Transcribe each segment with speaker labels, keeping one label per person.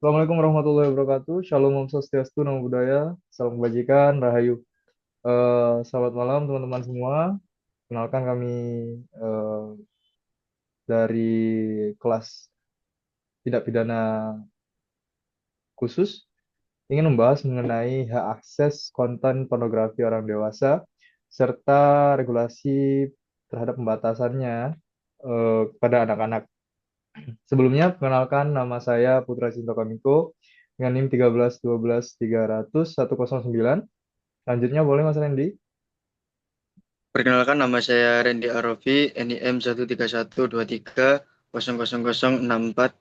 Speaker 1: Assalamualaikum warahmatullahi wabarakatuh. Shalom Om Swastiastu, Namo Buddhaya, Salam Kebajikan, Rahayu. Selamat malam teman-teman semua. Kenalkan kami eh, dari kelas tindak pidana khusus ingin membahas mengenai hak akses konten pornografi orang dewasa serta regulasi terhadap pembatasannya kepada anak-anak. Sebelumnya, perkenalkan nama saya Putra Cinta Komiko dengan NIM 13 12 300 109. Selanjutnya boleh Mas Randy?
Speaker 2: Perkenalkan nama saya Randy Arofi, NIM 13123000064.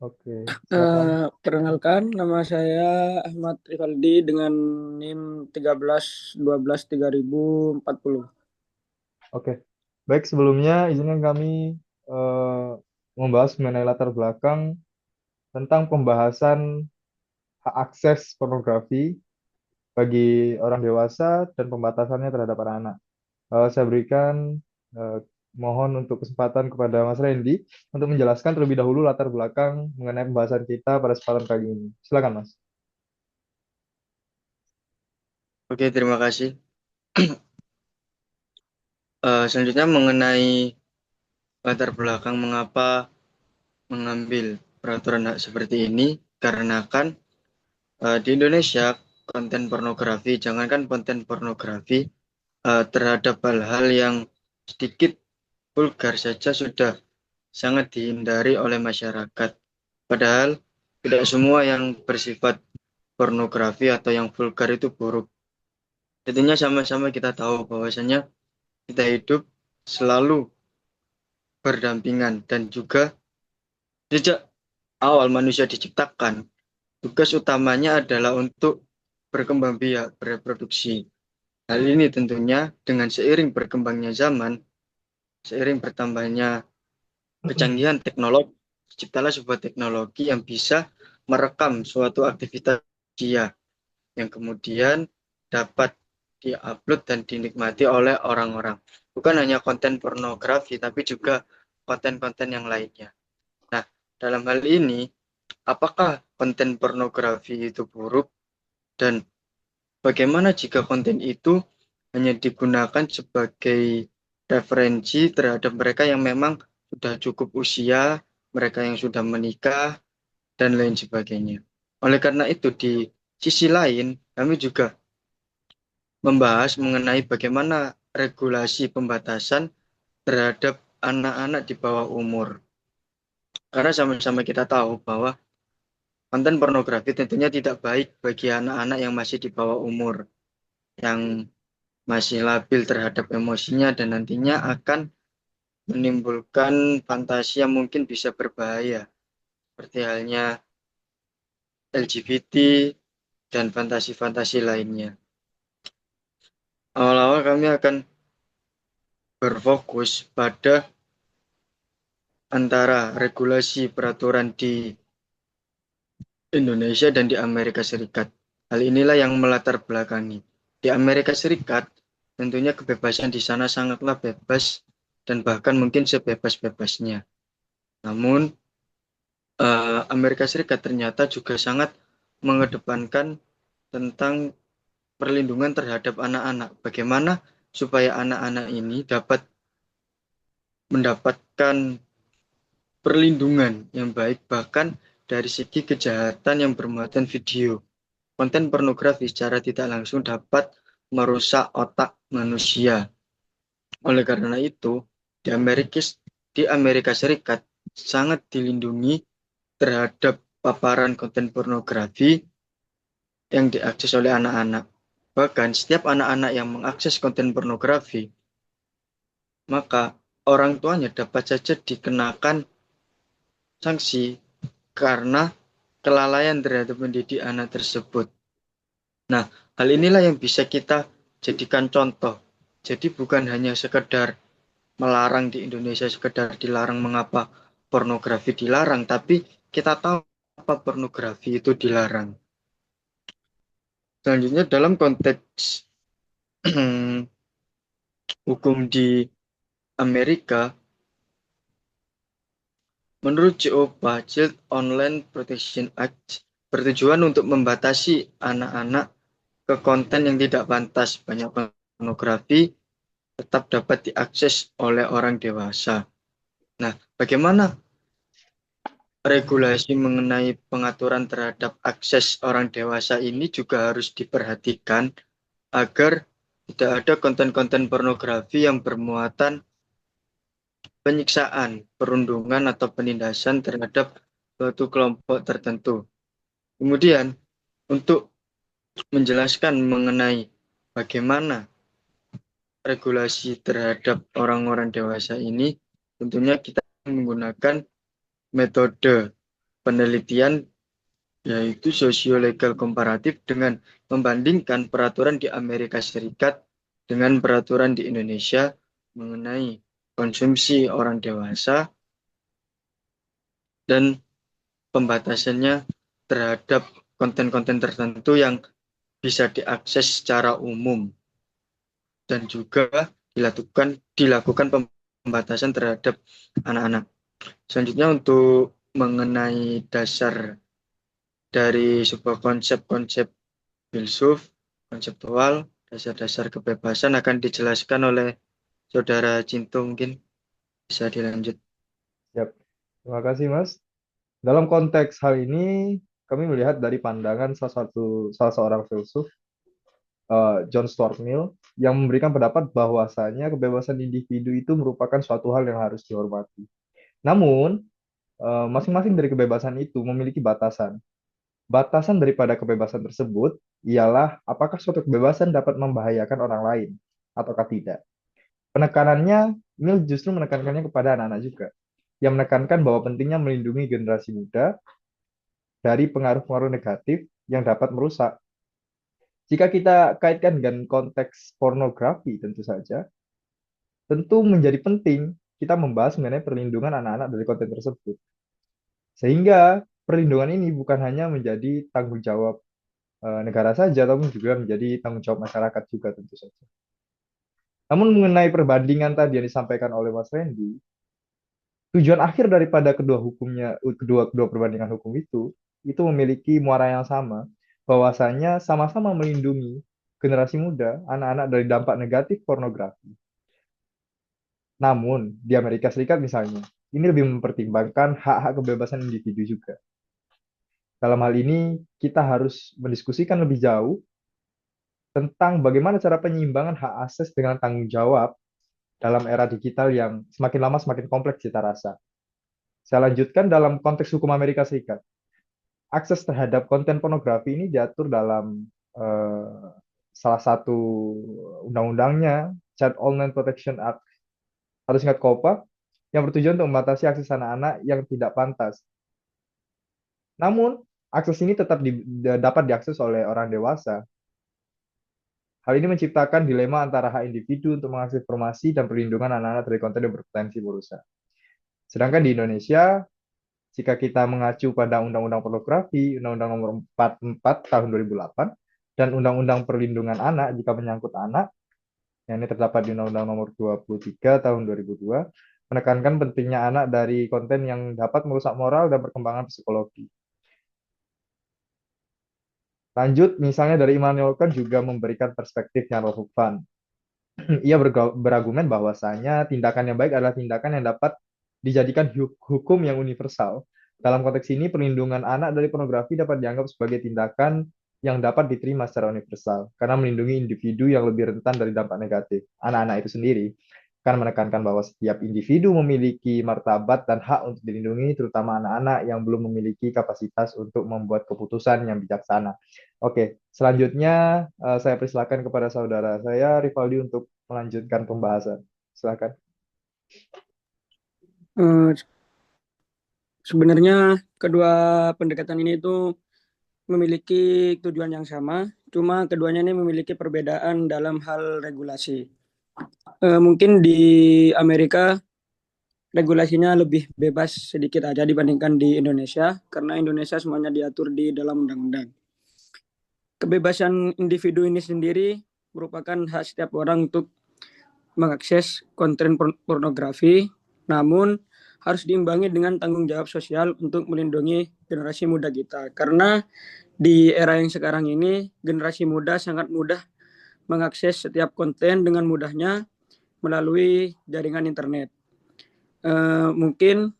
Speaker 1: Oke, silakan.
Speaker 3: Perkenalkan, nama saya Ahmad Rivaldi dengan NIM 13 12 3040.
Speaker 1: Oke, baik sebelumnya izinkan kami eh, membahas mengenai latar belakang tentang pembahasan hak akses pornografi bagi orang dewasa dan pembatasannya terhadap anak-anak. Saya berikan eh, mohon untuk kesempatan kepada Mas Randy untuk menjelaskan terlebih dahulu latar belakang mengenai pembahasan kita pada kesempatan kali ini. Silakan, Mas.
Speaker 2: Oke, terima kasih. Selanjutnya mengenai latar belakang mengapa mengambil peraturan hak seperti ini, karena kan di Indonesia konten pornografi, jangankan konten pornografi, terhadap hal-hal yang sedikit vulgar saja sudah sangat dihindari oleh masyarakat. Padahal tidak semua yang bersifat pornografi atau yang vulgar itu buruk. Tentunya sama-sama kita tahu bahwasanya kita hidup selalu berdampingan dan juga sejak awal manusia diciptakan, tugas utamanya adalah untuk berkembang biak, bereproduksi. Hal ini tentunya dengan seiring berkembangnya zaman, seiring bertambahnya kecanggihan teknologi, ciptalah sebuah teknologi yang bisa merekam suatu aktivitas dia yang kemudian dapat diupload dan dinikmati oleh orang-orang. Bukan hanya konten pornografi, tapi juga konten-konten yang lainnya. Nah, dalam hal ini, apakah konten pornografi itu buruk dan bagaimana jika konten itu hanya digunakan sebagai referensi terhadap mereka yang memang sudah cukup usia, mereka yang sudah menikah, dan lain sebagainya. Oleh karena itu, di sisi lain, kami juga membahas mengenai bagaimana regulasi pembatasan terhadap anak-anak di bawah umur. Karena sama-sama kita tahu bahwa konten pornografi tentunya tidak baik bagi anak-anak yang masih di bawah umur, yang masih labil terhadap emosinya dan nantinya akan menimbulkan fantasi yang mungkin bisa berbahaya, seperti halnya LGBT dan fantasi-fantasi lainnya. Awal-awal kami akan berfokus pada antara regulasi peraturan di Indonesia dan di Amerika Serikat. Hal inilah yang melatar belakangi. Di Amerika Serikat, tentunya kebebasan di sana sangatlah bebas dan bahkan mungkin sebebas-bebasnya. Namun, Amerika Serikat ternyata juga sangat mengedepankan tentang perlindungan terhadap anak-anak. Bagaimana supaya anak-anak ini dapat mendapatkan perlindungan yang baik bahkan dari segi kejahatan yang bermuatan video. Konten pornografi secara tidak langsung dapat merusak otak manusia. Oleh karena itu, di Amerika, di Amerika Serikat sangat dilindungi terhadap paparan konten pornografi yang diakses oleh anak-anak. Bahkan setiap anak-anak yang mengakses konten pornografi, maka orang tuanya dapat saja dikenakan sanksi karena kelalaian terhadap mendidik anak tersebut. Nah, hal inilah yang bisa kita jadikan contoh. Jadi bukan hanya sekedar melarang di Indonesia, sekedar dilarang mengapa pornografi dilarang, tapi kita tahu apa pornografi itu dilarang. Selanjutnya dalam konteks hukum di Amerika, Menurut JOPA, Child Online Protection Act bertujuan untuk membatasi anak-anak ke konten yang tidak pantas. Banyak pornografi tetap dapat diakses oleh orang dewasa. Nah, bagaimana regulasi mengenai pengaturan terhadap akses orang dewasa ini juga harus diperhatikan agar tidak ada konten-konten pornografi yang bermuatan penyiksaan, perundungan, atau penindasan terhadap suatu kelompok tertentu. Kemudian, untuk menjelaskan mengenai bagaimana regulasi terhadap orang-orang dewasa ini, tentunya kita menggunakan metode penelitian yaitu sosiolegal komparatif dengan membandingkan peraturan di Amerika Serikat dengan peraturan di Indonesia mengenai konsumsi orang dewasa dan pembatasannya terhadap konten-konten tertentu yang bisa diakses secara umum dan juga dilakukan pembatasan terhadap anak-anak. Selanjutnya untuk mengenai dasar dari sebuah konsep-konsep filsuf, konseptual, dasar-dasar kebebasan akan dijelaskan oleh Saudara Cinto, mungkin bisa dilanjut.
Speaker 1: Siap. Terima kasih, Mas. Dalam konteks hal ini, kami melihat dari pandangan salah seorang filsuf, John Stuart Mill, yang memberikan pendapat bahwasanya kebebasan individu itu merupakan suatu hal yang harus dihormati. Namun, masing-masing dari kebebasan itu memiliki batasan. Batasan daripada kebebasan tersebut ialah apakah suatu kebebasan dapat membahayakan orang lain ataukah tidak. Penekanannya, Mill justru menekankannya kepada anak-anak juga, yang menekankan bahwa pentingnya melindungi generasi muda dari pengaruh-pengaruh negatif yang dapat merusak. Jika kita kaitkan dengan konteks pornografi tentu saja, tentu menjadi penting kita membahas mengenai perlindungan anak-anak dari konten tersebut. Sehingga perlindungan ini bukan hanya menjadi tanggung jawab negara saja, tapi juga menjadi tanggung jawab masyarakat juga tentu saja. Namun mengenai perbandingan tadi yang disampaikan oleh Mas Randy, tujuan akhir daripada kedua perbandingan hukum itu memiliki muara yang sama, bahwasanya sama-sama melindungi generasi muda, anak-anak dari dampak negatif pornografi. Namun di Amerika Serikat misalnya, ini lebih mempertimbangkan hak-hak kebebasan individu juga. Dalam hal ini kita harus mendiskusikan lebih jauh tentang bagaimana cara penyiimbangan hak akses dengan tanggung jawab dalam era digital yang semakin lama semakin kompleks cita rasa. Saya lanjutkan dalam konteks hukum Amerika Serikat. Akses terhadap konten pornografi ini diatur dalam salah satu undang-undangnya, Child Online Protection Act atau singkat KOPA, yang bertujuan untuk membatasi akses anak-anak yang tidak pantas. Namun, akses ini tetap dapat diakses oleh orang dewasa. Hal ini menciptakan dilema antara hak individu untuk mengakses informasi dan perlindungan anak-anak dari konten yang berpotensi merusak. Sedangkan di Indonesia, jika kita mengacu pada Undang-Undang Pornografi, Undang-Undang Nomor 44 Tahun 2008, dan Undang-Undang Perlindungan Anak jika menyangkut anak, yang ini terdapat di Undang-Undang Nomor 23 Tahun 2002, menekankan pentingnya anak dari konten yang dapat merusak moral dan perkembangan psikologi. Lanjut, misalnya dari Immanuel Kant juga memberikan perspektif yang relevan. Ia berargumen bahwasanya tindakan yang baik adalah tindakan yang dapat dijadikan hukum yang universal. Dalam konteks ini, perlindungan anak dari pornografi dapat dianggap sebagai tindakan yang dapat diterima secara universal, karena melindungi individu yang lebih rentan dari dampak negatif, anak-anak itu sendiri. Kan menekankan bahwa setiap individu memiliki martabat dan hak untuk dilindungi, terutama anak-anak yang belum memiliki kapasitas untuk membuat keputusan yang bijaksana. Oke, selanjutnya saya persilakan kepada saudara saya, Rivaldi, untuk melanjutkan pembahasan. Silakan.
Speaker 3: Sebenarnya kedua pendekatan ini itu memiliki tujuan yang sama, cuma keduanya ini memiliki perbedaan dalam hal regulasi. Mungkin di Amerika regulasinya lebih bebas sedikit aja dibandingkan di Indonesia, karena Indonesia semuanya diatur di dalam undang-undang. Kebebasan individu ini sendiri merupakan hak setiap orang untuk mengakses konten pornografi, namun harus diimbangi dengan tanggung jawab sosial untuk melindungi generasi muda kita. Karena di era yang sekarang ini, generasi muda sangat mudah mengakses setiap konten dengan mudahnya melalui jaringan internet. Mungkin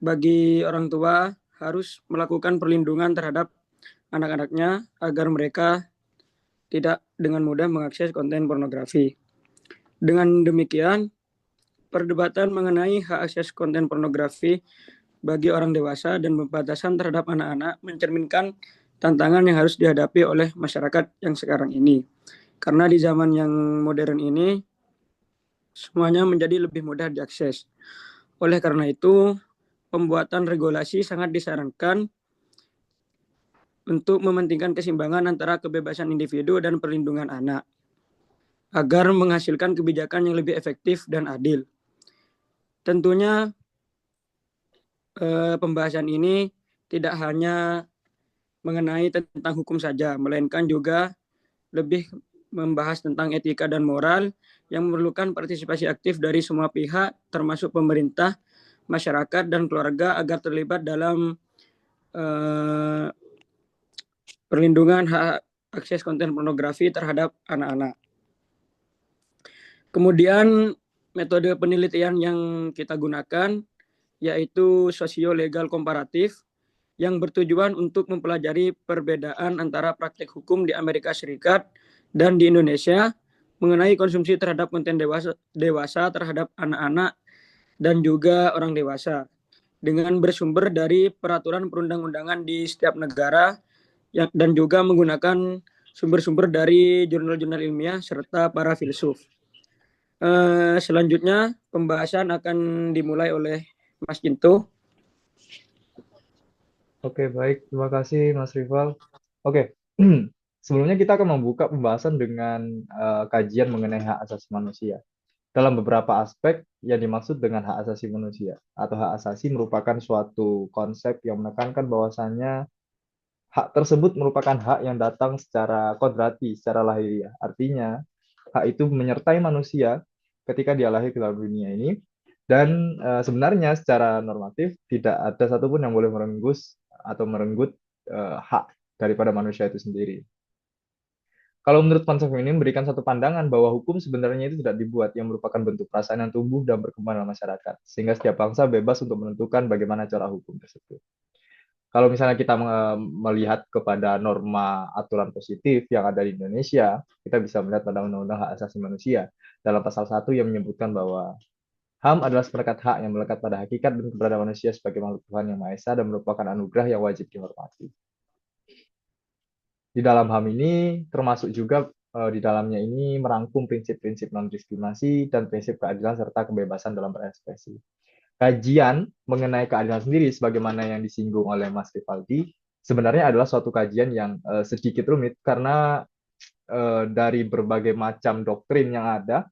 Speaker 3: bagi orang tua harus melakukan perlindungan terhadap anak-anaknya agar mereka tidak dengan mudah mengakses konten pornografi. Dengan demikian, perdebatan mengenai hak akses konten pornografi bagi orang dewasa dan pembatasan terhadap anak-anak mencerminkan tantangan yang harus dihadapi oleh masyarakat yang sekarang ini. Karena di zaman yang modern ini, semuanya menjadi lebih mudah diakses. Oleh karena itu, pembuatan regulasi sangat disarankan untuk mementingkan keseimbangan antara kebebasan individu dan perlindungan anak, agar menghasilkan kebijakan yang lebih efektif dan adil. Tentunya pembahasan ini tidak hanya mengenai tentang hukum saja, melainkan juga lebih membahas tentang etika dan moral yang memerlukan partisipasi aktif dari semua pihak, termasuk pemerintah, masyarakat, dan keluarga agar terlibat dalam perlindungan hak akses konten pornografi terhadap anak-anak. Kemudian metode penelitian yang kita gunakan yaitu sosio-legal komparatif yang bertujuan untuk mempelajari perbedaan antara praktik hukum di Amerika Serikat dan di Indonesia mengenai konsumsi terhadap konten dewasa terhadap anak-anak dan juga orang dewasa dengan bersumber dari peraturan perundang-undangan di setiap negara dan juga menggunakan sumber-sumber dari jurnal-jurnal ilmiah serta para filsuf. Selanjutnya pembahasan akan dimulai oleh Mas Ginto.
Speaker 1: Oke, baik. Terima kasih, Mas Rival. Oke, sebelumnya kita akan membuka pembahasan dengan kajian mengenai hak asasi manusia. Dalam beberapa aspek yang dimaksud dengan hak asasi manusia atau hak asasi merupakan suatu konsep yang menekankan bahwasannya hak tersebut merupakan hak yang datang secara kodrati, secara lahiriah. Artinya, hak itu menyertai manusia ketika dia lahir ke dalam dunia ini. Dan sebenarnya secara normatif tidak ada satupun yang boleh merenggut hak daripada manusia itu sendiri. Kalau menurut konsep ini memberikan satu pandangan bahwa hukum sebenarnya itu tidak dibuat yang merupakan bentuk perasaan yang tumbuh dan berkembang dalam masyarakat, sehingga setiap bangsa bebas untuk menentukan bagaimana cara hukum tersebut. Kalau misalnya kita melihat kepada norma aturan positif yang ada di Indonesia, kita bisa melihat pada Undang-Undang Hak Asasi Manusia dalam pasal 1 yang menyebutkan bahwa HAM adalah seperangkat hak yang melekat pada hakikat dan keberadaan manusia sebagai makhluk Tuhan yang Maha Esa dan merupakan anugerah yang wajib dihormati. Di dalam HAM ini termasuk juga di dalamnya ini merangkum prinsip-prinsip non-diskriminasi dan prinsip keadilan serta kebebasan dalam berekspresi. Kajian mengenai keadilan sendiri sebagaimana yang disinggung oleh Mas Rivaldi sebenarnya adalah suatu kajian yang sedikit rumit karena dari berbagai macam doktrin yang ada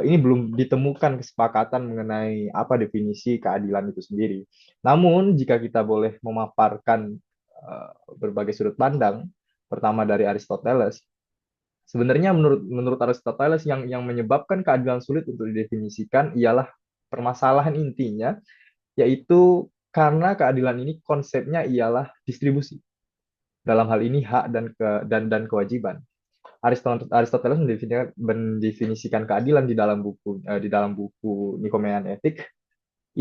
Speaker 1: ini belum ditemukan kesepakatan mengenai apa definisi keadilan itu sendiri. Namun jika kita boleh memaparkan berbagai sudut pandang, pertama dari Aristoteles, sebenarnya menurut Aristoteles yang menyebabkan keadilan sulit untuk didefinisikan ialah permasalahan intinya yaitu karena keadilan ini konsepnya ialah distribusi. Dalam hal ini hak dan kewajiban. Aristoteles mendefinisikan keadilan di dalam buku Nicomachean Ethic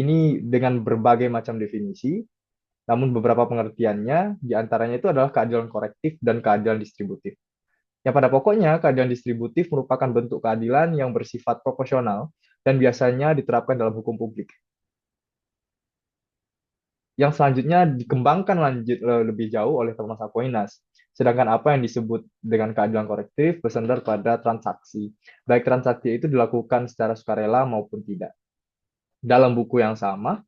Speaker 1: ini dengan berbagai macam definisi, namun beberapa pengertiannya diantaranya itu adalah keadilan korektif dan keadilan distributif. Yang pada pokoknya keadilan distributif merupakan bentuk keadilan yang bersifat proporsional dan biasanya diterapkan dalam hukum publik. Yang selanjutnya dikembangkan lebih jauh oleh Thomas Aquinas. Sedangkan apa yang disebut dengan keadilan korektif bersandar pada transaksi. Baik transaksi itu dilakukan secara sukarela maupun tidak. Dalam buku yang sama,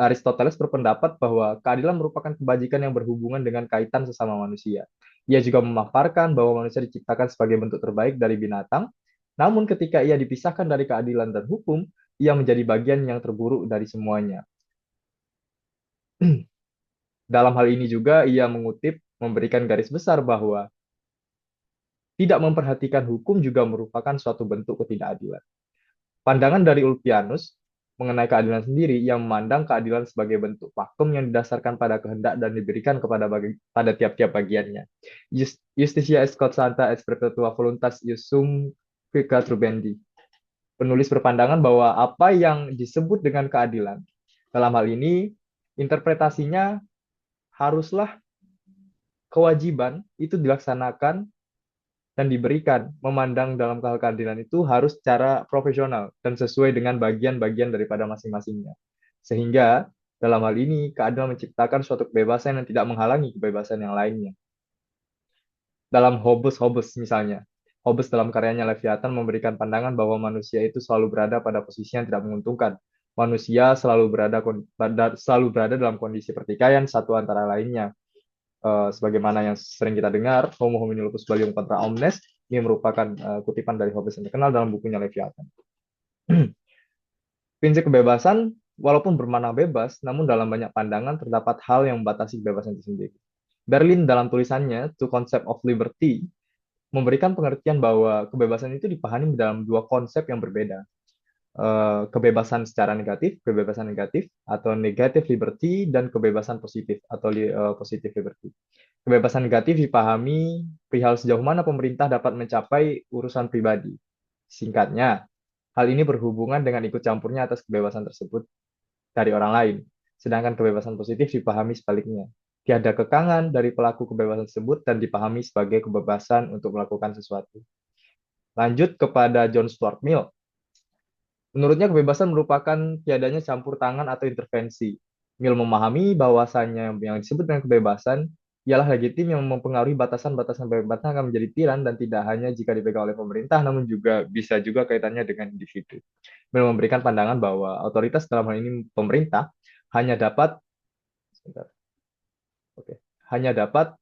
Speaker 1: Aristoteles berpendapat bahwa keadilan merupakan kebajikan yang berhubungan dengan kaitan sesama manusia. Ia juga memaparkan bahwa manusia diciptakan sebagai bentuk terbaik dari binatang, namun ketika ia dipisahkan dari keadilan dan hukum, ia menjadi bagian yang terburuk dari semuanya. Dalam hal ini juga ia memberikan garis besar bahwa tidak memperhatikan hukum juga merupakan suatu bentuk ketidakadilan. Pandangan dari Ulpianus mengenai keadilan sendiri yang memandang keadilan sebagai bentuk vakum yang didasarkan pada kehendak dan diberikan pada tiap-tiap bagiannya. Justitia est santa est perpetua voluntas iusum quica trubendi. Penulis berpandangan bahwa apa yang disebut dengan keadilan dalam hal ini interpretasinya haruslah kewajiban itu dilaksanakan dan diberikan. Memandang dalam hal keadilan itu harus secara profesional dan sesuai dengan bagian-bagian daripada masing-masingnya. Sehingga dalam hal ini keadilan menciptakan suatu kebebasan yang tidak menghalangi kebebasan yang lainnya. Dalam Hobbes misalnya, Hobbes dalam karyanya Leviathan memberikan pandangan bahwa manusia itu selalu berada pada posisi yang tidak menguntungkan. Manusia selalu berada dalam kondisi pertikaian satu antara lainnya. Sebagaimana yang sering kita dengar, Homo homini lupus valium contra omnes, ini merupakan kutipan dari Hobbes yang terkenal dalam bukunya Leviathan. Prinsip kebebasan, walaupun bermakna bebas, namun dalam banyak pandangan terdapat hal yang membatasi kebebasan itu sendiri. Berlin dalam tulisannya To Concept of Liberty memberikan pengertian bahwa kebebasan itu dipahami dalam dua konsep yang berbeda. Kebebasan secara kebebasan negatif atau negative liberty, dan kebebasan positif atau positive liberty. Kebebasan negatif dipahami perihal sejauh mana pemerintah dapat mencapai urusan pribadi. Singkatnya, hal ini berhubungan dengan ikut campurnya atas kebebasan tersebut dari orang lain. Sedangkan kebebasan positif dipahami sebaliknya. Tiada kekangan dari pelaku kebebasan tersebut dan dipahami sebagai kebebasan untuk melakukan sesuatu. Lanjut kepada John Stuart Mill. Menurutnya kebebasan merupakan tiadanya campur tangan atau intervensi. Mill memahami bahwasannya yang disebut dengan kebebasan ialah legitim yang mempengaruhi batasan-batasan kebebasan akan menjadi tiran dan tidak hanya jika dipegang oleh pemerintah, namun juga bisa juga kaitannya dengan individu. Mill memberikan pandangan bahwa otoritas dalam hal ini pemerintah hanya dapat hanya dapat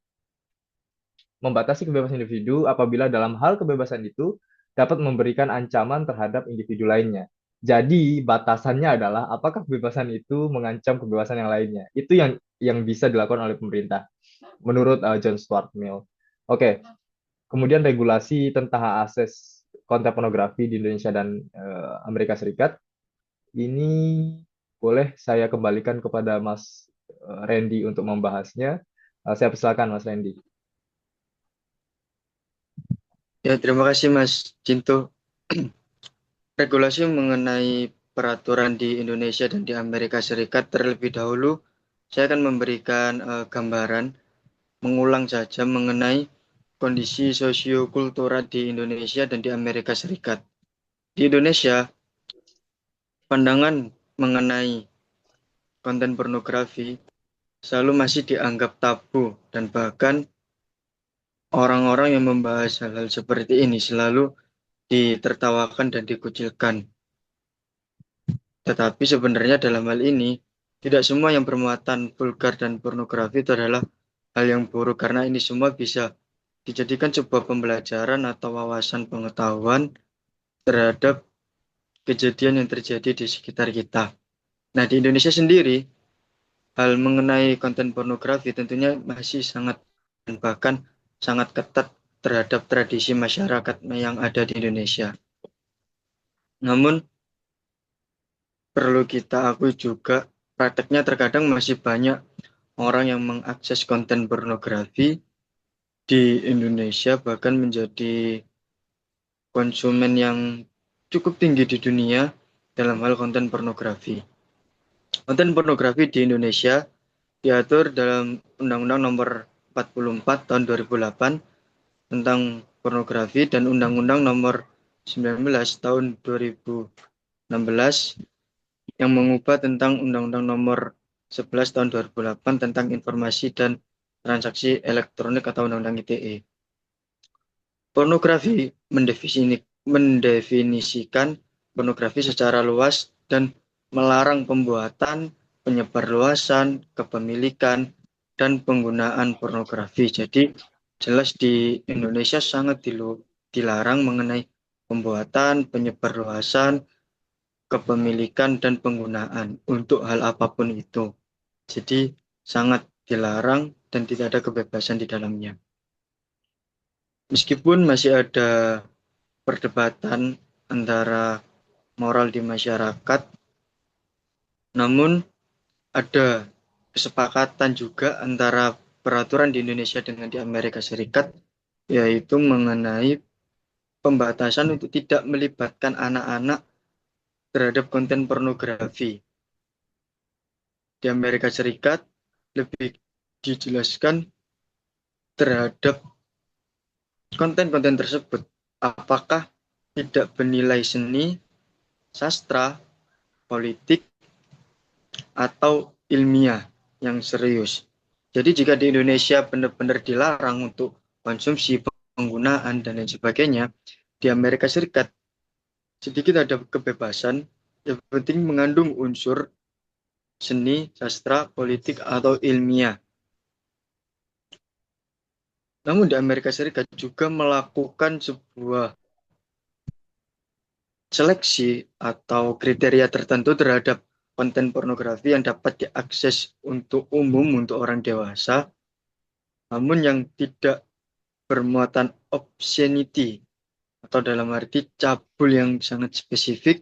Speaker 1: membatasi kebebasan individu apabila dalam hal kebebasan itu dapat memberikan ancaman terhadap individu lainnya. Jadi batasannya adalah apakah kebebasan itu mengancam kebebasan yang lainnya. Itu yang bisa dilakukan oleh pemerintah menurut John Stuart Mill. Oke, kemudian regulasi tentang hak akses konten pornografi di Indonesia dan Amerika Serikat. Ini boleh saya kembalikan kepada Mas Randy untuk membahasnya. Saya persilakan Mas Randy.
Speaker 2: Ya, terima kasih Mas Cinto. Regulasi mengenai peraturan di Indonesia dan di Amerika Serikat, terlebih dahulu saya akan memberikan gambaran, mengulang saja mengenai kondisi sosiokultural di Indonesia dan di Amerika Serikat. Di Indonesia, pandangan mengenai konten pornografi selalu masih dianggap tabu, dan bahkan orang-orang yang membahas hal-hal seperti ini selalu ditertawakan dan dikucilkan. Tetapi sebenarnya dalam hal ini, tidak semua yang bermuatan vulgar dan pornografi itu adalah hal yang buruk, karena ini semua bisa dijadikan sebuah pembelajaran atau wawasan pengetahuan terhadap kejadian yang terjadi di sekitar kita. Nah, di Indonesia sendiri, hal mengenai konten pornografi tentunya masih sangat dan bahkan sangat ketat terhadap tradisi masyarakat yang ada di Indonesia. Namun, perlu kita akui juga, prakteknya terkadang masih banyak orang yang mengakses konten pornografi di Indonesia, bahkan menjadi konsumen yang cukup tinggi di dunia dalam hal konten pornografi. Konten pornografi di Indonesia diatur dalam Undang-Undang Nomor 44 tahun 2008 tentang pornografi dan Undang-Undang Nomor 19 tahun 2016 yang mengubah tentang Undang-Undang Nomor 11 tahun 2008 tentang informasi dan transaksi elektronik atau Undang-Undang ITE. Pornografi mendefinisikan pornografi secara luas dan melarang pembuatan, penyebarluasan, kepemilikan, dan penggunaan pornografi. Jadi jelas di Indonesia sangat dilarang mengenai pembuatan, penyebarluasan, kepemilikan, dan penggunaan untuk hal apapun itu. Jadi sangat dilarang dan tidak ada kebebasan di dalamnya. Meskipun masih ada perdebatan antara moral di masyarakat Namun ada kesepakatan juga antara peraturan di Indonesia dengan di Amerika Serikat, yaitu mengenai pembatasan untuk tidak melibatkan anak-anak terhadap konten pornografi. Di Amerika Serikat lebih dijelaskan terhadap konten-konten tersebut apakah tidak bernilai seni, sastra, politik, atau ilmiah yang serius. Jadi jika di Indonesia benar-benar dilarang untuk konsumsi, penggunaan, dan lain sebagainya, di Amerika Serikat sedikit ada kebebasan, yang penting mengandung unsur seni, sastra, politik, atau ilmiah. Namun di Amerika Serikat juga melakukan sebuah seleksi atau kriteria tertentu terhadap konten pornografi yang dapat diakses untuk umum, untuk orang dewasa, namun yang tidak bermuatan obscenity, atau dalam arti cabul yang sangat spesifik,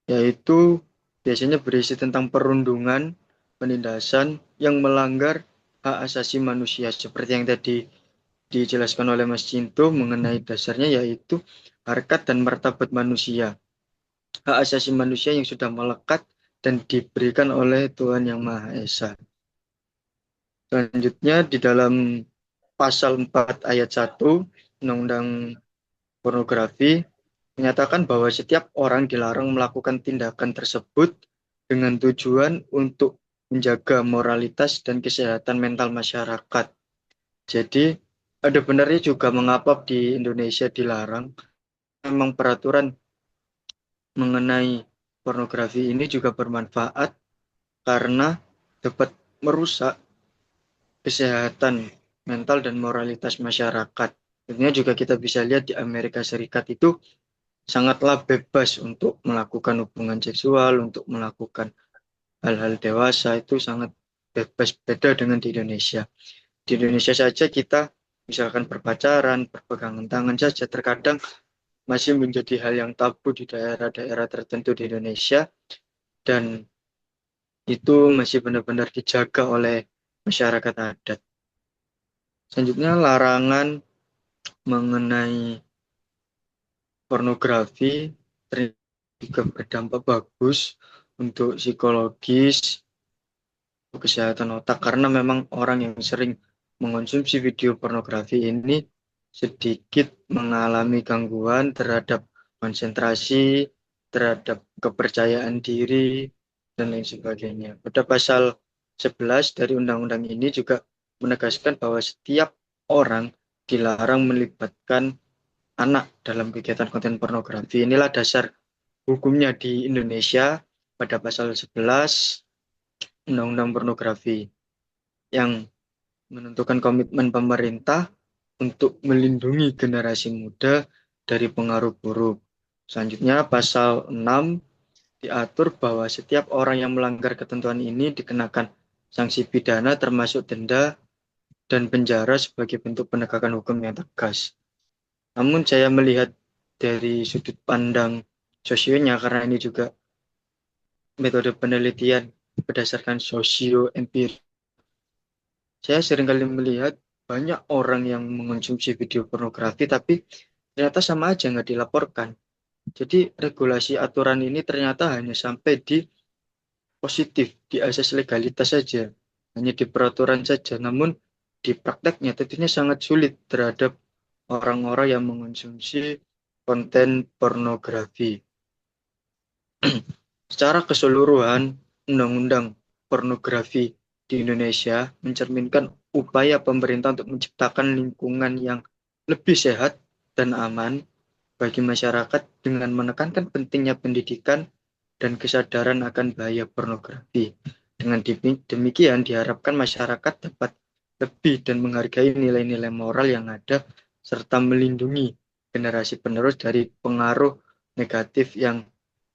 Speaker 2: yaitu biasanya berisi tentang perundungan, penindasan yang melanggar hak asasi manusia, seperti yang tadi dijelaskan oleh Mas Cinto mengenai dasarnya, yaitu harkat dan martabat manusia, hak asasi manusia yang sudah melekat dan diberikan oleh Tuhan Yang Maha Esa. Selanjutnya di dalam pasal 4 ayat 1 Undang-Undang Pornografi menyatakan bahwa setiap orang dilarang melakukan tindakan tersebut dengan tujuan untuk menjaga moralitas dan kesehatan mental masyarakat. Jadi ada benarnya juga mengapa di Indonesia dilarang. Memang peraturan mengenai pornografi ini juga bermanfaat karena dapat merusak kesehatan mental dan moralitas masyarakat. Tentunya juga kita bisa lihat di Amerika Serikat itu sangatlah bebas untuk melakukan hubungan seksual, untuk melakukan hal-hal dewasa, itu sangat bebas, beda dengan di Indonesia. Di Indonesia saja kita misalkan berpacaran, berpegangan tangan saja terkadang masih menjadi hal yang tabu di daerah-daerah tertentu di Indonesia, dan itu masih benar-benar dijaga oleh masyarakat adat. Selanjutnya larangan mengenai pornografi juga berdampak bagus untuk psikologis, kesehatan otak, karena memang orang yang sering mengonsumsi video pornografi ini sedikit mengalami gangguan terhadap konsentrasi, terhadap kepercayaan diri, dan lain sebagainya. Pada pasal 11 dari undang-undang ini juga menegaskan bahwa setiap orang dilarang melibatkan anak dalam kegiatan konten pornografi. Inilah dasar hukumnya di Indonesia pada pasal 11 Undang-Undang Pornografi yang menentukan komitmen pemerintah untuk melindungi generasi muda dari pengaruh buruk. Selanjutnya pasal 6 diatur bahwa setiap orang yang melanggar ketentuan ini dikenakan sanksi pidana termasuk denda dan penjara sebagai bentuk penegakan hukum yang tegas. Namun saya melihat dari sudut pandang sosionya, karena ini juga metode penelitian berdasarkan sosio-empirik, saya seringkali melihat banyak orang yang mengonsumsi video pornografi tapi ternyata sama aja nggak dilaporkan. Jadi regulasi aturan ini ternyata hanya sampai di positif, di asas legalitas saja, hanya di peraturan saja. Namun di prakteknya tentunya sangat sulit terhadap orang-orang yang mengonsumsi konten pornografi. Secara keseluruhan, undang-undang pornografi di Indonesia mencerminkan upaya pemerintah untuk menciptakan lingkungan yang lebih sehat dan aman bagi masyarakat dengan menekankan pentingnya pendidikan dan kesadaran akan bahaya pornografi. Dengan demikian diharapkan masyarakat dapat lebih dan menghargai nilai-nilai moral yang ada serta melindungi generasi penerus dari pengaruh negatif yang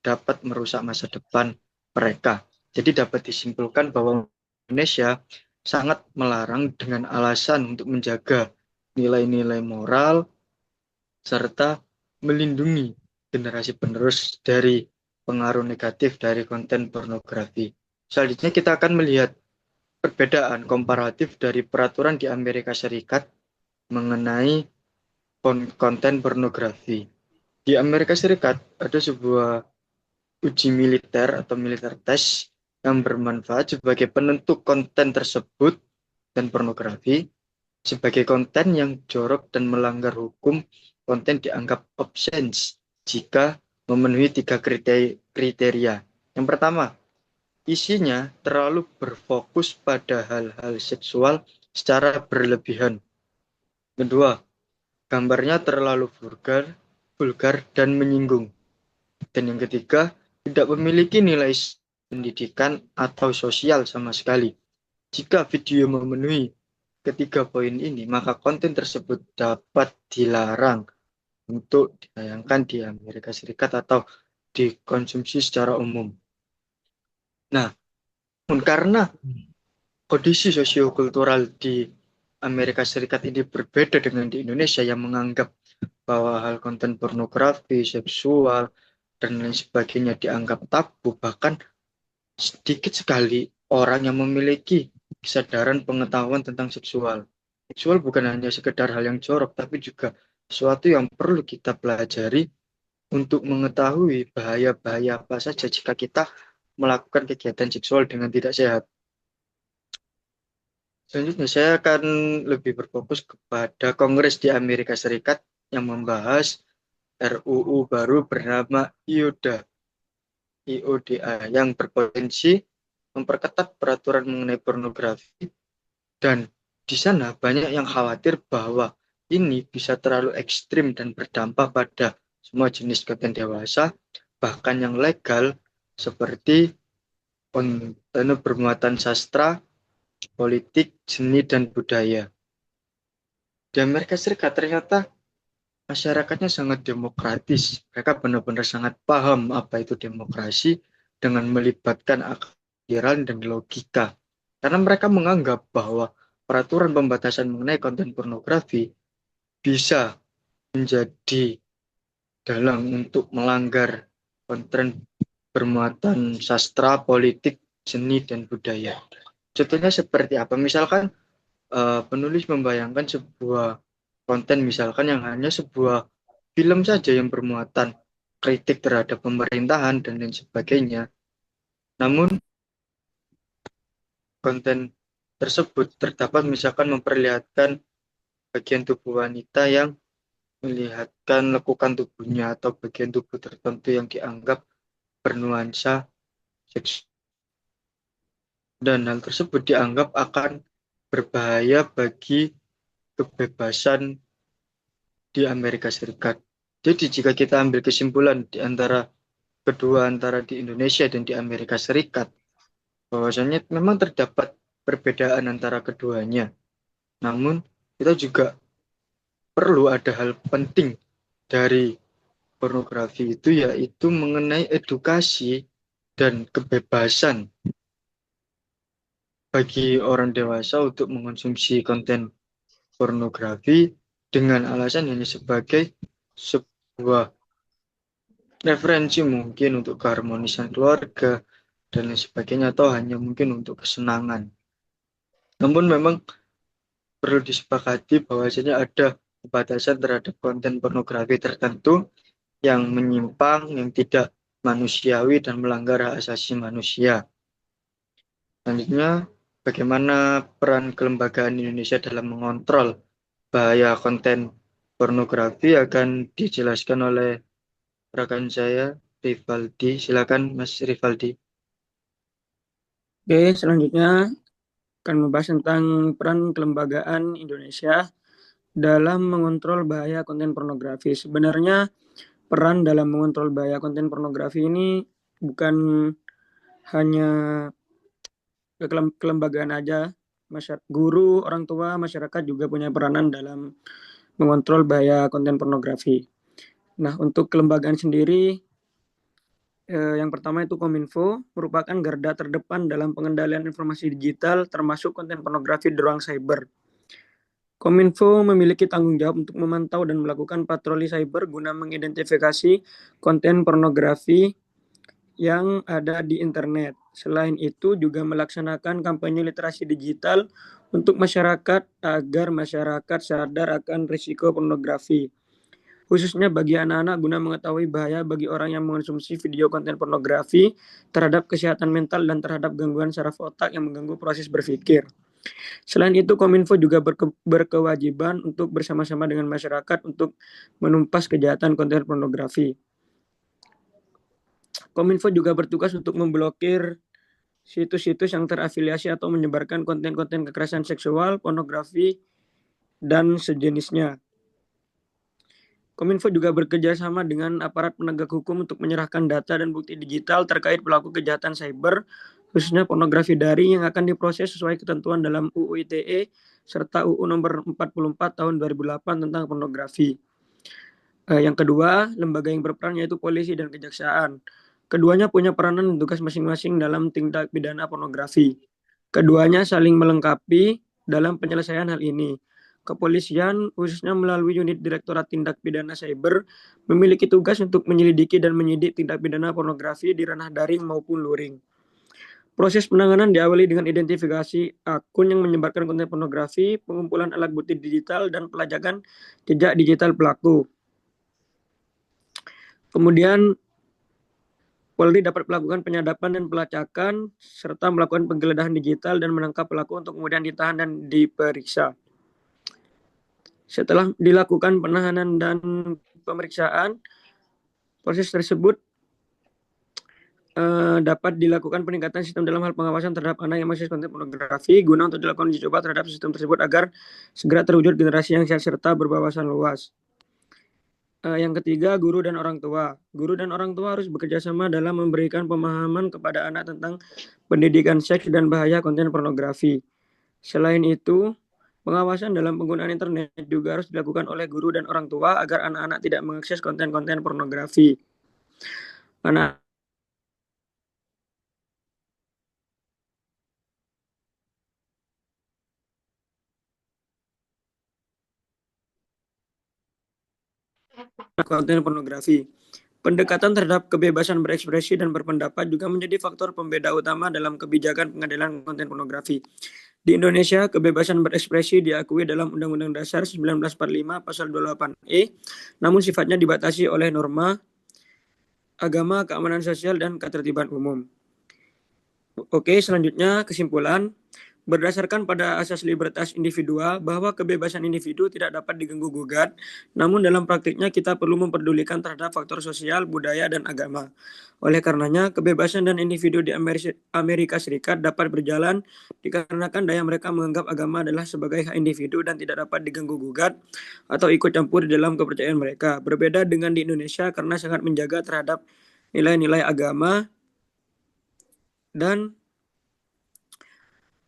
Speaker 2: dapat merusak masa depan mereka. Jadi dapat disimpulkan bahwa Indonesia sangat melarang dengan alasan untuk menjaga nilai-nilai moral serta melindungi generasi penerus dari pengaruh negatif dari konten pornografi. Selanjutnya kita akan melihat perbedaan komparatif dari peraturan di Amerika Serikat mengenai konten pornografi. Di Amerika Serikat ada sebuah uji militer atau militer test yang bermanfaat sebagai penentu konten tersebut dan pornografi. Sebagai konten yang jorok dan melanggar hukum, konten dianggap obscene jika memenuhi 3 kriteria. Yang pertama, isinya terlalu berfokus pada hal-hal seksual secara berlebihan. Kedua, gambarnya terlalu vulgar dan menyinggung. Dan yang ketiga, tidak memiliki nilai pendidikan atau sosial sama sekali. Jika video memenuhi ketiga poin ini, maka konten tersebut dapat dilarang untuk ditayangkan di Amerika Serikat atau dikonsumsi secara umum. Nah, karena kondisi sosiokultural di Amerika Serikat ini berbeda dengan di Indonesia yang menganggap bahwa hal konten pornografi, seksual, dan lain sebagainya dianggap tabu, bahkan sedikit sekali orang yang memiliki kesadaran pengetahuan tentang seksual. Seksual bukan hanya sekedar hal yang jorok, tapi juga sesuatu yang perlu kita pelajari untuk mengetahui bahaya-bahaya apa saja jika kita melakukan kegiatan seksual dengan tidak sehat. Selanjutnya, saya akan lebih berfokus kepada Kongres di Amerika Serikat yang membahas RUU baru bernama IODA yang berpotensi memperketat peraturan mengenai pornografi, dan di sana banyak yang khawatir bahwa ini bisa terlalu ekstrim dan berdampak pada semua jenis konten dewasa, bahkan yang legal seperti konten bermuatan sastra, politik, seni, dan budaya. Di Amerika Serikat ternyata masyarakatnya sangat demokratis. Mereka benar-benar sangat paham apa itu demokrasi dengan melibatkan akal pikiran dan logika. Karena mereka menganggap bahwa peraturan pembatasan mengenai konten pornografi bisa menjadi dalang untuk melanggar konten bermuatan sastra, politik, seni, dan budaya. Contohnya seperti apa? Misalkan penulis membayangkan sebuah konten misalkan yang hanya sebuah film saja yang bermuatan kritik terhadap pemerintahan dan lain sebagainya. Namun konten tersebut terdapat misalkan memperlihatkan bagian tubuh wanita yang melihatkan lekukan tubuhnya atau bagian tubuh tertentu yang dianggap bernuansa seksual, dan hal tersebut dianggap akan berbahaya bagi kebebasan di Amerika Serikat. Jadi jika kita ambil kesimpulan di antara di Indonesia dan di Amerika Serikat, bahwasanya memang terdapat perbedaan antara keduanya. Namun kita juga perlu ada hal penting dari pornografi itu, yaitu mengenai edukasi dan kebebasan bagi orang dewasa untuk mengonsumsi konten pornografi dengan alasan hanya sebagai sebuah referensi mungkin untuk keharmonisan keluarga dan lain sebagainya, atau hanya mungkin untuk kesenangan. Namun memang perlu disepakati bahwasanya ada batasan terhadap konten pornografi tertentu yang menyimpang, yang tidak manusiawi dan melanggar hak asasi manusia. Selanjutnya, bagaimana peran kelembagaan Indonesia dalam mengontrol bahaya konten pornografi akan dijelaskan oleh rekan saya, Rivaldi. Silakan Mas Rivaldi.
Speaker 3: Oke, selanjutnya akan membahas tentang peran kelembagaan Indonesia dalam mengontrol bahaya konten pornografi. Sebenarnya peran dalam mengontrol bahaya konten pornografi ini bukan hanya kelembagaan aja, guru, orang tua, masyarakat juga punya peranan dalam mengontrol bahaya konten pornografi. Nah, untuk kelembagaan sendiri, yang pertama itu Kominfo, merupakan garda terdepan dalam pengendalian informasi digital, termasuk konten pornografi di ruang cyber. Kominfo memiliki tanggung jawab untuk memantau dan melakukan patroli cyber guna mengidentifikasi konten pornografi yang ada di internet. Selain itu juga melaksanakan kampanye literasi digital untuk masyarakat agar masyarakat sadar akan risiko pornografi, khususnya bagi anak-anak guna mengetahui bahaya bagi orang yang mengonsumsi video konten pornografi terhadap kesehatan mental dan terhadap gangguan saraf otak yang mengganggu proses berpikir. Selain itu, Kominfo juga berkewajiban untuk bersama-sama dengan masyarakat untuk menumpas kejahatan konten pornografi. Kominfo juga bertugas untuk memblokir situs-situs yang terafiliasi atau menyebarkan konten-konten kekerasan seksual, pornografi, dan sejenisnya. Kominfo juga bekerja sama dengan aparat penegak hukum untuk menyerahkan data dan bukti digital terkait pelaku kejahatan cyber, khususnya pornografi daring yang akan diproses sesuai ketentuan dalam UU ITE serta UU nomor 44 tahun 2008 tentang pornografi. Yang kedua, lembaga yang berperan yaitu polisi dan kejaksaan. Keduanya punya peranan dan tugas masing-masing dalam tindak pidana pornografi. Keduanya saling melengkapi dalam penyelesaian hal ini. Kepolisian, khususnya melalui unit Direktorat Tindak Pidana Cyber, memiliki tugas untuk menyelidiki dan menyidik tindak pidana pornografi di ranah daring maupun luring. Proses penanganan diawali dengan identifikasi akun yang menyebarkan konten pornografi, pengumpulan alat bukti digital, dan pelacakan jejak digital pelaku. Kemudian Polri dapat melakukan penyadapan dan pelacakan, serta melakukan penggeledahan digital dan menangkap pelaku untuk kemudian ditahan dan diperiksa. Setelah dilakukan penahanan dan pemeriksaan, proses tersebut dapat dilakukan peningkatan sistem dalam hal pengawasan terhadap anak yang mengakses konten pornografi guna untuk dilakukan uji coba terhadap sistem tersebut agar segera terwujud generasi yang sehat serta berwawasan luas. Yang ketiga, guru dan orang tua. Guru dan orang tua harus bekerja sama dalam memberikan pemahaman kepada anak tentang pendidikan seks dan bahaya konten pornografi. Selain itu, pengawasan dalam penggunaan internet juga harus dilakukan oleh guru dan orang tua agar anak-anak tidak mengakses konten-konten pornografi. Anak konten pornografi. Pendekatan terhadap kebebasan berekspresi dan berpendapat juga menjadi faktor pembeda utama dalam kebijakan pengadilan konten pornografi. Di Indonesia, kebebasan berekspresi diakui dalam Undang-Undang Dasar 1945 Pasal 28E, namun sifatnya dibatasi oleh norma agama, keamanan sosial, dan ketertiban umum. Oke, selanjutnya kesimpulan. Berdasarkan pada asas libertas individual bahwa kebebasan individu tidak dapat diganggu-gugat, namun dalam praktiknya kita perlu memperdulikan terhadap faktor sosial, budaya, dan agama. Oleh karenanya, kebebasan dan individu di Amerika Serikat dapat berjalan dikarenakan daya mereka menganggap agama adalah sebagai hak individu dan tidak dapat diganggu-gugat atau ikut campur di dalam kepercayaan mereka. Berbeda dengan di Indonesia karena sangat menjaga terhadap nilai-nilai agama dan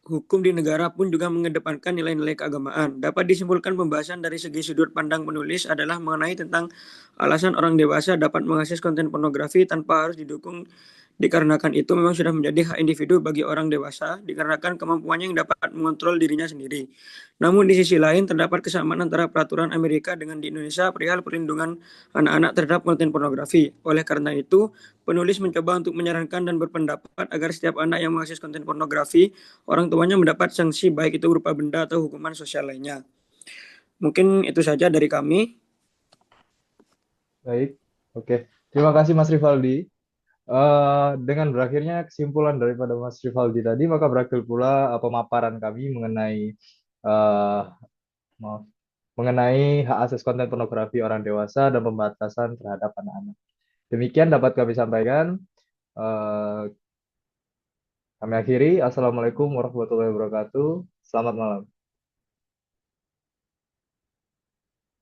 Speaker 3: hukum di negara pun juga mengedepankan nilai-nilai keagamaan. Dapat disimpulkan pembahasan dari segi sudut pandang penulis adalah mengenai tentang alasan orang dewasa dapat mengakses konten pornografi tanpa harus didukung, dikarenakan itu memang sudah menjadi hak individu bagi orang dewasa dikarenakan kemampuannya yang dapat mengontrol dirinya sendiri. Namun di sisi lain terdapat kesamaan antara peraturan Amerika dengan di Indonesia perihal perlindungan anak-anak terhadap konten pornografi. Oleh karena itu, penulis mencoba untuk menyarankan dan berpendapat agar setiap anak yang mengakses konten pornografi, orang tuanya mendapat sanksi baik itu berupa benda atau hukuman sosial lainnya. Mungkin itu saja dari kami.
Speaker 1: Baik, oke. Terima kasih Mas Rivaldi. Dengan berakhirnya kesimpulan daripada Mas Rivaldi tadi, maka berakhir pula pemaparan kami eh, maaf, mengenai hak akses konten pornografi orang dewasa dan pembatasan terhadap anak-anak. Demikian dapat kami sampaikan. Eh, Kami akhiri. Assalamualaikum warahmatullahi wabarakatuh. Selamat malam.